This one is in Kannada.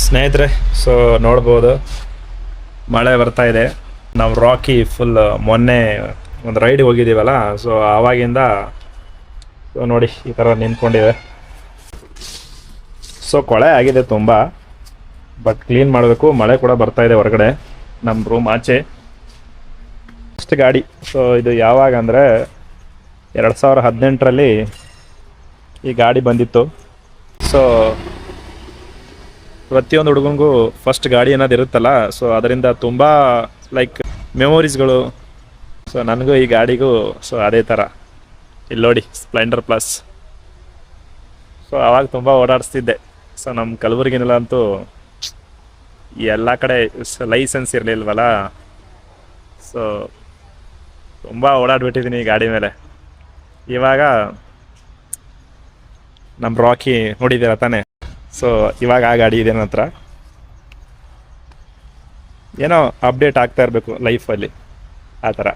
ಸ್ನೇಹಿತರೆ, ಸೊ ನೋಡ್ಬೋದು ಮಳೆ ಬರ್ತಾ ಇದೆ. ನಾವು ರಾಕಿ ಫುಲ್ ಮೊನ್ನೆ ಒಂದು ರೈಡ್ ಹೋಗಿದ್ದೀವಲ್ಲ, ಸೊ ಆವಾಗಿಂದ ಸೊ ನೋಡಿ ಈ ಥರ ನಿಂತ್ಕೊಂಡಿದೆ. ಸೊ ಕೊಳೆ ಆಗಿದೆ ತುಂಬ, ಬಟ್ ಕ್ಲೀನ್ ಮಾಡಬೇಕು. ಮಳೆ ಕೂಡ ಬರ್ತಾ ಇದೆ ಹೊರಗಡೆ ನಮ್ಮ ರೂಮ್ ಆಚೆ. ಫಸ್ಟ್ ಗಾಡಿ. ಸೊ ಇದು ಯಾವಾಗ ಅಂದರೆ 2018ರಲ್ಲಿ ಈ ಗಾಡಿ ಬಂದಿತ್ತು. ಸೊ ಪ್ರತಿಯೊಂದು ಹುಡುಗನಿಗೂ ಫಸ್ಟ್ ಗಾಡಿ ಅನ್ನೋದು ಇರುತ್ತಲ್ಲ, ಸೊ ಅದರಿಂದ ತುಂಬ ಲೈಕ್ ಮೆಮೊರೀಸ್ಗಳು. ಸೊ ನನಗೂ ಈ ಗಾಡಿಗೂ ಸೊ ಅದೇ ಥರ. ಇಲ್ಲಿ ನೋಡಿ ಸ್ಪ್ಲೆಂಡರ್ ಪ್ಲಸ್. ಸೊ ಆವಾಗ ತುಂಬ ಓಡಾಡಿಸ್ತಿದ್ದೆ. ಸೊ ನಮ್ಮ ಕಲಬುರಗಿನೆಲ್ಲ ಅಂತೂ ಎಲ್ಲ ಕಡೆ ಲೈಸೆನ್ಸ್ ಇರಲಿಲ್ವಲ್ಲ, ಸೊ ತುಂಬ ಓಡಾಡ್ಬಿಟ್ಟಿದ್ದೀನಿ ಈ ಗಾಡಿ ಮೇಲೆ. ಇವಾಗ ನಮ್ಮ ರಾಕಿ ನೋಡಿದ್ದೀರ ತಾನೆ. ಸೊ ಇವಾಗ ಆ ಗಾಡಿ ಇದೆ ನನ್ನ ಹತ್ರ. ಏನೋ ಅಪ್ಡೇಟ್ ಆಗ್ತಾ ಇರಬೇಕು ಲೈಫಲ್ಲಿ, ಆ ಥರ.